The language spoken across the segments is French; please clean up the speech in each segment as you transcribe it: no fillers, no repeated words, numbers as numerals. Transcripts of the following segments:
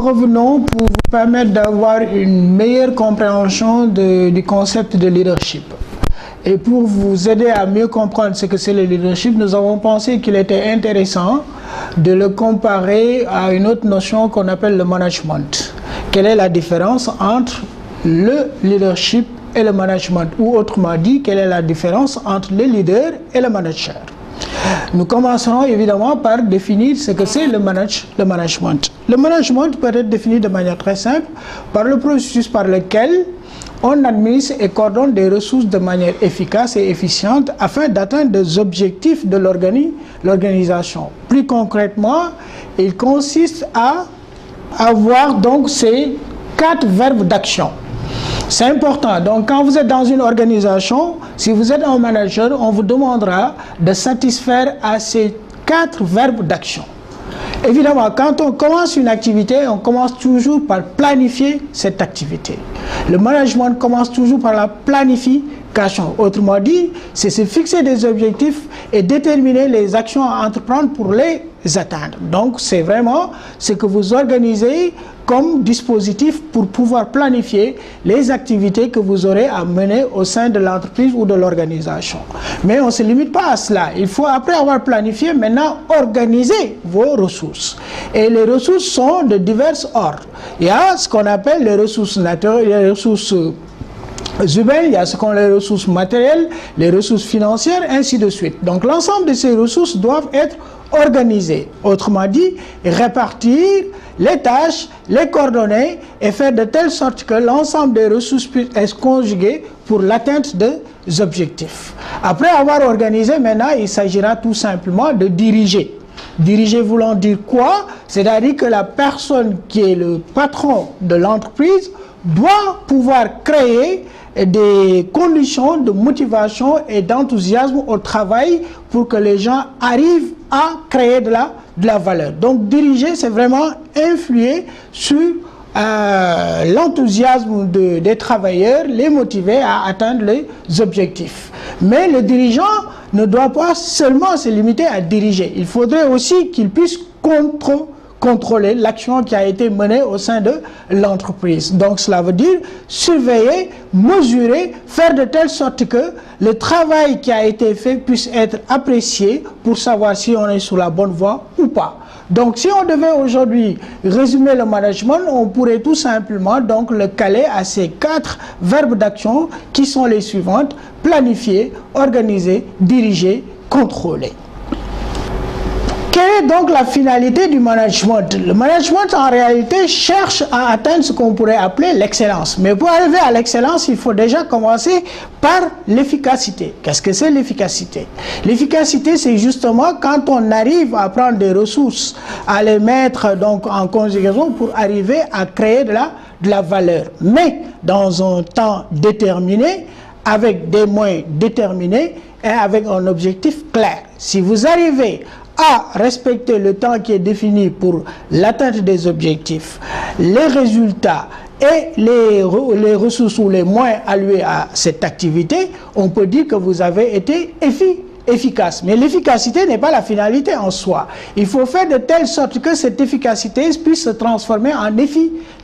Revenons pour vous permettre d'avoir une meilleure compréhension du concept de leadership. Et pour vous aider à mieux comprendre ce que c'est le leadership, nous avons pensé qu'il était intéressant de le comparer à une autre notion qu'on appelle le management. Quelle est la différence entre le leadership et le management? Ou autrement dit, quelle est la différence entre le leader et le manager? Nous commencerons évidemment par définir ce que c'est le management. Le management peut être défini de manière très simple par le processus par lequel on administre et coordonne des ressources de manière efficace et efficiente afin d'atteindre des objectifs de l'organisation. Plus concrètement, il consiste à avoir donc ces 4 verbes d'action. C'est important. Donc, quand vous êtes dans une organisation, si vous êtes un manager, on vous demandera de satisfaire à ces 4 verbes d'action. Évidemment, quand on commence une activité, on commence toujours par planifier cette activité. Le management commence toujours par la planification. Autrement dit, c'est se fixer des objectifs et déterminer les actions à entreprendre pour les atteindre. Donc, c'est vraiment ce que vous organisez comme dispositif pour pouvoir planifier les activités que vous aurez à mener au sein de l'entreprise ou de l'organisation. Mais on ne se limite pas à cela. Il faut, après avoir planifié, maintenant organiser vos ressources. Et les ressources sont de divers ordres. Il y a ce qu'on appelle les ressources naturelles, les ressources humaines, il y a ce qu'on appelle les ressources matérielles, les ressources financières, ainsi de suite. Donc l'ensemble de ces ressources doivent être organisées. Autrement dit, répartir les tâches, les coordonner et faire de telle sorte que l'ensemble des ressources puissent être conjuguées pour l'atteinte des objectifs. Après avoir organisé, maintenant, il s'agira tout simplement de diriger. Diriger voulant dire quoi? C'est-à-dire que la personne qui est le patron de l'entreprise doit pouvoir créer des conditions de motivation et d'enthousiasme au travail pour que les gens arrivent à créer de la valeur. Donc diriger, c'est vraiment influer sur l'enthousiasme des travailleurs, les motiver à atteindre les objectifs. Mais le dirigeant ne doit pas seulement se limiter à diriger. Il faudrait aussi qu'il puisse contrôler l'action qui a été menée au sein de l'entreprise. Donc cela veut dire surveiller, mesurer, faire de telle sorte que le travail qui a été fait puisse être apprécié pour savoir si on est sur la bonne voie ou pas. Donc si on devait aujourd'hui résumer le management, on pourrait tout simplement donc le caler à ces 4 verbes d'action qui sont les suivantes: planifier, organiser, diriger, contrôler. Quelle est donc la finalité du management? Le management, en réalité, cherche à atteindre ce qu'on pourrait appeler l'excellence. Mais pour arriver à l'excellence, il faut déjà commencer par l'efficacité. Qu'est-ce que c'est l'efficacité? L'efficacité, c'est justement quand on arrive à prendre des ressources, à les mettre donc en conjugaison pour arriver à créer de la valeur. Mais dans un temps déterminé, avec des moyens déterminés et avec un objectif clair. Si vous arrivez à respecter le temps qui est défini pour l'atteinte des objectifs, les résultats et les ressources ou les moyens alloués à cette activité, on peut dire que vous avez été efficace. Mais l'efficacité n'est pas la finalité en soi. Il faut faire de telle sorte que cette efficacité puisse se transformer en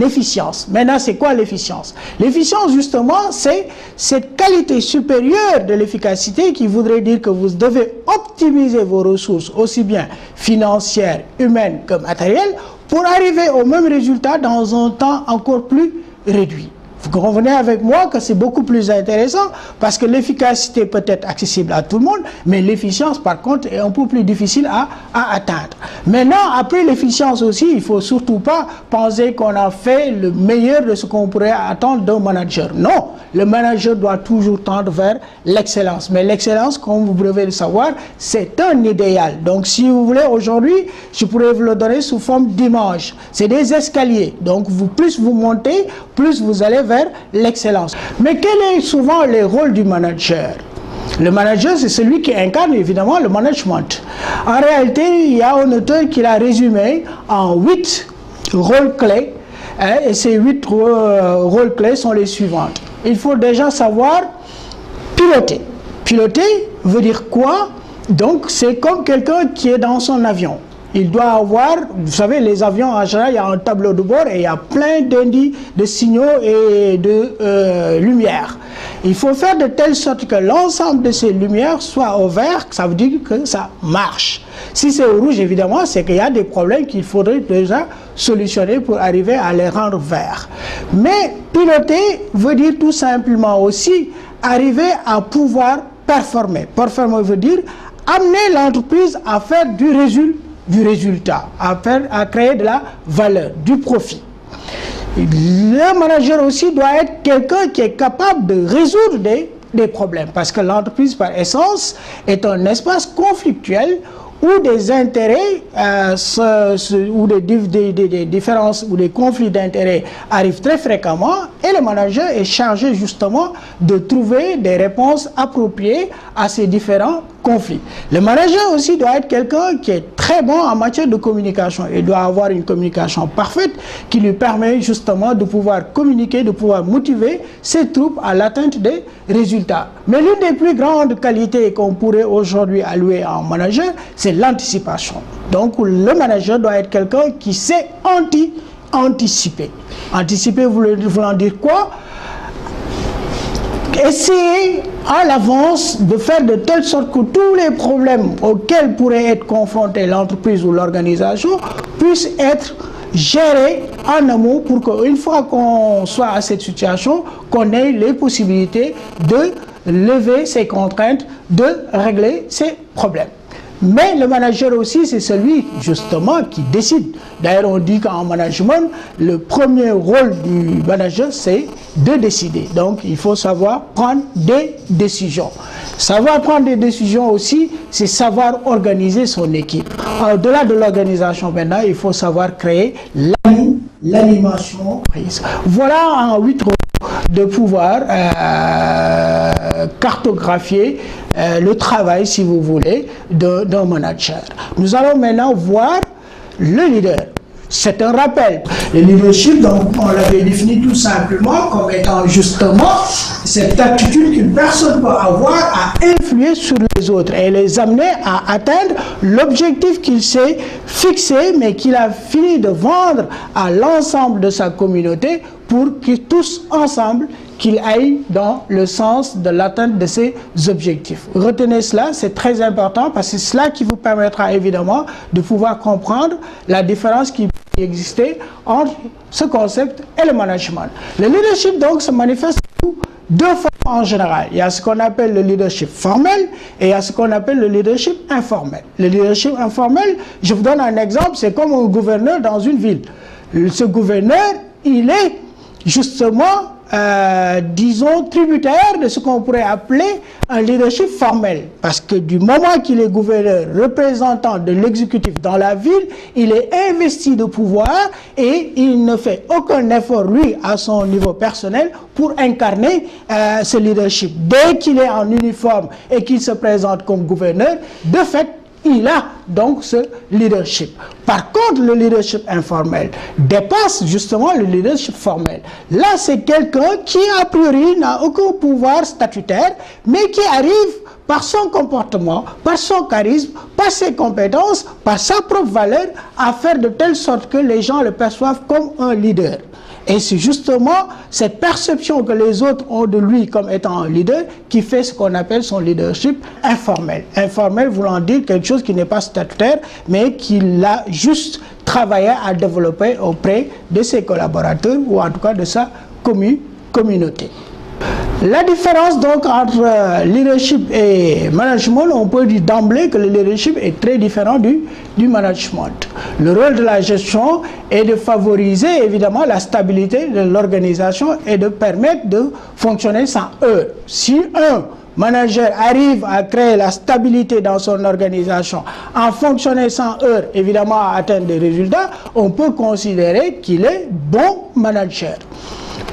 efficience. Maintenant, c'est quoi l'efficience? L'efficience, justement, c'est cette qualité supérieure de l'efficacité qui voudrait dire que vous devez optimiser vos ressources, aussi bien financières, humaines que matérielles, pour arriver au même résultat dans un temps encore plus réduit. Vous convenez avec moi que c'est beaucoup plus intéressant parce que l'efficacité peut être accessible à tout le monde, mais l'efficience par contre est un peu plus difficile à atteindre. Maintenant, après l'efficience aussi, il ne faut surtout pas penser qu'on a fait le meilleur de ce qu'on pourrait attendre d'un manager. Non, le manager doit toujours tendre vers l'excellence. Mais l'excellence, comme vous devez le savoir, c'est un idéal. Donc si vous voulez, aujourd'hui, je pourrais vous le donner sous forme d'image. C'est des escaliers. Donc plus vous montez, plus vous allez vers l'excellence. Mais quel est souvent le rôle du manager? Le manager, c'est celui qui incarne évidemment le management. En réalité, il y a un auteur qui l'a résumé en 8 rôles clés. Et ces 8 rôles clés sont les suivants. Il faut déjà savoir piloter. Piloter veut dire quoi? Donc, c'est comme quelqu'un qui est dans son avion. il doit avoir, vous savez, les avions en général, il y a un tableau de bord et il y a plein d'indices, de signaux et de lumières. Il faut faire de telle sorte que l'ensemble de ces lumières soit au vert, ça veut dire que ça marche. Si c'est au rouge, évidemment, c'est qu'il y a des problèmes qu'il faudrait déjà solutionner pour arriver à les rendre verts. Mais piloter veut dire tout simplement aussi arriver à pouvoir performer. Performer veut dire amener l'entreprise à faire du résultat, à créer de la valeur, du profit. Le manager aussi doit être quelqu'un qui est capable de résoudre des problèmes, parce que l'entreprise par essence est un espace conflictuel où des intérêts ou des différences ou des conflits d'intérêts arrivent très fréquemment, et le manager est chargé justement de trouver des réponses appropriées à ces différents conflits. Le manager aussi doit être quelqu'un qui est très bon en matière de communication. Il doit avoir une communication parfaite qui lui permet justement de pouvoir communiquer, de pouvoir motiver ses troupes à l'atteinte des résultats. Mais l'une des plus grandes qualités qu'on pourrait aujourd'hui allouer à un manager, c'est l'anticipation. Donc le manager doit être quelqu'un qui sait anticiper. Anticiper voulant dire quoi? Essayer à l'avance de faire de telle sorte que tous les problèmes auxquels pourrait être confrontée l'entreprise ou l'organisation puissent être gérés en amont pour qu'une fois qu'on soit à cette situation, qu'on ait les possibilités de lever ces contraintes, de régler ces problèmes. Mais le manager aussi, c'est celui justement qui décide. D'ailleurs, on dit qu'en management, le premier rôle du manager, c'est de décider. Donc, il faut savoir prendre des décisions. Savoir prendre des décisions aussi, c'est savoir organiser son équipe. Au-delà de l'organisation maintenant, il faut savoir créer l'animation. Voilà en 8 rôles de pouvoir cartographier le travail, si vous voulez, d'un manager. Nous allons maintenant voir le leader. C'est un rappel. Le leadership, donc, on l'avait défini tout simplement comme étant justement cette attitude qu'une personne peut avoir à influer sur les autres et les amener à atteindre l'objectif qu'il s'est fixé, mais qu'il a fini de vendre à l'ensemble de sa communauté pour que tous ensemble, qu'il aille dans le sens de l'atteinte de ses objectifs. Retenez cela, c'est très important parce que c'est cela qui vous permettra évidemment de pouvoir comprendre la différence qui peut exister entre ce concept et le management. Le leadership donc se manifeste sous deux formes en général. Il y a ce qu'on appelle le leadership formel et il y a ce qu'on appelle le leadership informel. Le leadership informel, je vous donne un exemple, c'est comme un gouverneur dans une ville. Ce gouverneur, il est justement disons, tributaire de ce qu'on pourrait appeler un leadership formel. Parce que du moment qu'il est gouverneur, représentant de l'exécutif dans la ville, il est investi de pouvoir et il ne fait aucun effort, lui, à son niveau personnel, pour incarner ce leadership. Dès qu'il est en uniforme et qu'il se présente comme gouverneur, de fait, il a donc ce leadership. Par contre, le leadership informel dépasse justement le leadership formel. Là, c'est quelqu'un qui, a priori, n'a aucun pouvoir statutaire, mais qui arrive par son comportement, par son charisme, par ses compétences, par sa propre valeur, à faire de telle sorte que les gens le perçoivent comme un leader. Et c'est justement cette perception que les autres ont de lui comme étant un leader qui fait ce qu'on appelle son leadership informel. Informel voulant dire quelque chose qui n'est pas statutaire, mais qu'il a juste travaillé à développer auprès de ses collaborateurs ou en tout cas de sa communauté. La différence donc entre leadership et management, on peut dire d'emblée que le leadership est très différent du management. Le rôle de la gestion est de favoriser évidemment la stabilité de l'organisation et de permettre de fonctionner sans heurts. Si un manager arrive à créer la stabilité dans son organisation en fonctionnant sans heurts, évidemment à atteindre des résultats, on peut considérer qu'il est bon manager.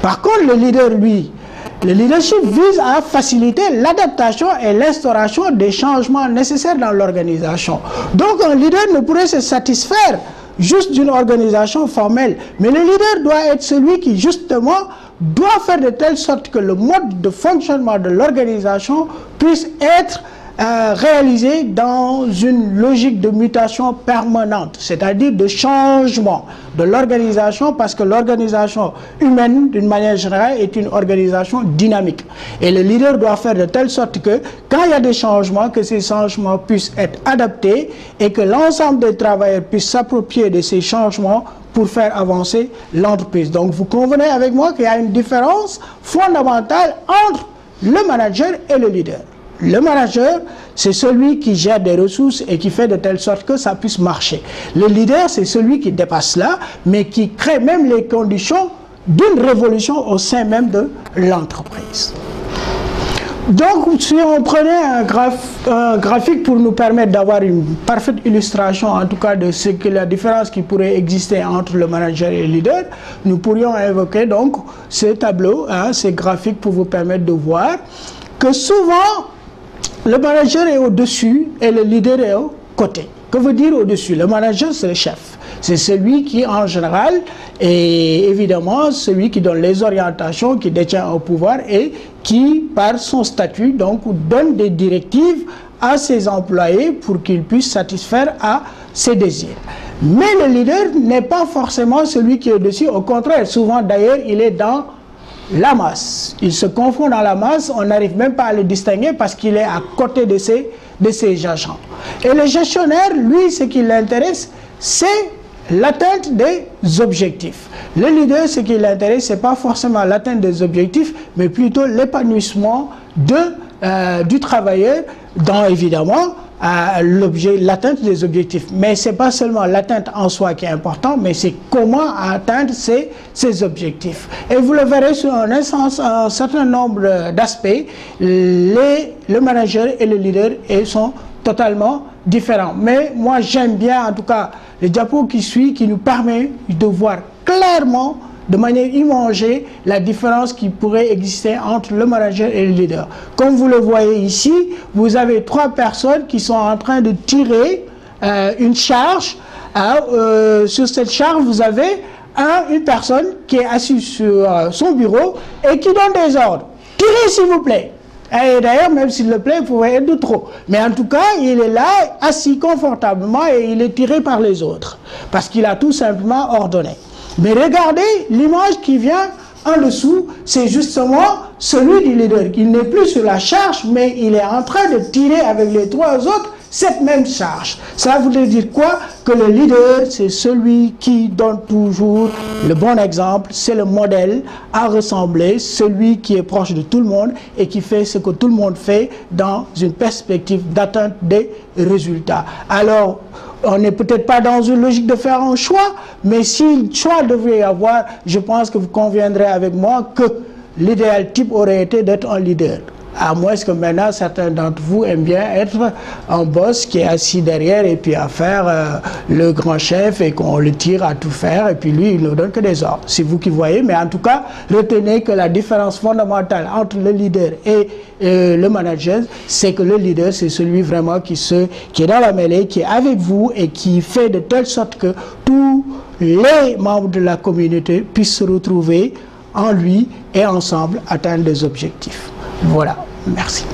Par contre, le leader, lui, le leadership vise à faciliter l'adaptation et l'instauration des changements nécessaires dans l'organisation. Donc un leader ne pourrait se satisfaire juste d'une organisation formelle, mais le leader doit être celui qui justement doit faire de telle sorte que le mode de fonctionnement de l'organisation puisse être réalisé dans une logique de mutation permanente, c'est-à-dire de changement de l'organisation, parce que l'organisation humaine, d'une manière générale, est une organisation dynamique. Et le leader doit faire de telle sorte que, quand il y a des changements, que ces changements puissent être adaptés et que l'ensemble des travailleurs puissent s'approprier de ces changements pour faire avancer l'entreprise. Donc, vous convenez avec moi qu'il y a une différence fondamentale entre le manager et le leader. Le manager, c'est celui qui gère des ressources et qui fait de telle sorte que ça puisse marcher. Le leader, c'est celui qui dépasse là, mais qui crée même les conditions d'une révolution au sein même de l'entreprise. Donc, si on prenait un graphique pour nous permettre d'avoir une parfaite illustration, en tout cas de ce que la différence qui pourrait exister entre le manager et le leader, nous pourrions évoquer donc ce tableau, ces graphiques pour vous permettre de voir que souvent, le manager est au-dessus et le leader est au côté. Que veut dire au-dessus? Le manager, c'est le chef. C'est celui qui, en général, est évidemment celui qui donne les orientations, qui détient un pouvoir et qui, par son statut, donc, donne des directives à ses employés pour qu'ils puissent satisfaire à ses désirs. Mais le leader n'est pas forcément celui qui est au-dessus. Au contraire, souvent, d'ailleurs, il est dans la masse. Il se confond dans la masse, on n'arrive même pas à le distinguer parce qu'il est à côté de ses agents. Et le gestionnaire, lui, ce qui l'intéresse, c'est l'atteinte des objectifs. Le leader, ce qui l'intéresse, ce n'est pas forcément l'atteinte des objectifs, mais plutôt l'épanouissement du travailleur dans, évidemment, l'atteinte des objectifs. Mais ce n'est pas seulement l'atteinte en soi qui est important, mais c'est comment atteindre ces objectifs. Et vous le verrez sur un certain nombre d'aspects, le manager et le leader sont totalement différents. Mais moi, j'aime bien, en tout cas, le diapo qui suit, qui nous permet de voir clairement, de manière imagée, la différence qui pourrait exister entre le manager et le leader. Comme vous le voyez ici, vous avez trois personnes qui sont en train de tirer une charge. Sur cette charge, vous avez une personne qui est assise sur son bureau et qui donne des ordres. Tirez s'il vous plaît. Et d'ailleurs, même s'il le plaît, il pourrait être de trop. Mais en tout cas, il est là, assis confortablement et il est tiré par les autres. Parce qu'il a tout simplement ordonné. Mais regardez l'image qui vient en dessous, c'est justement celui du leader. Il n'est plus sur la charge, mais il est en train de tirer avec les trois autres cette même charge. Ça voudrait dire quoi? Que le leader, c'est celui qui donne toujours le bon exemple, c'est le modèle à ressembler, celui qui est proche de tout le monde et qui fait ce que tout le monde fait dans une perspective d'atteinte des résultats. Alors, on n'est peut-être pas dans une logique de faire un choix, mais si le choix devait y avoir, je pense que vous conviendrez avec moi que l'idéal type aurait été d'être un leader. À moins que maintenant, certains d'entre vous aiment bien être un boss qui est assis derrière et puis à faire le grand chef et qu'on le tire à tout faire et puis lui, il ne donne que des ordres. C'est vous qui voyez, mais en tout cas, retenez que la différence fondamentale entre le leader et le manager, c'est que le leader, c'est celui vraiment qui est dans la mêlée, qui est avec vous et qui fait de telle sorte que tous les membres de la communauté puissent se retrouver en lui et ensemble atteindre des objectifs. Voilà, merci.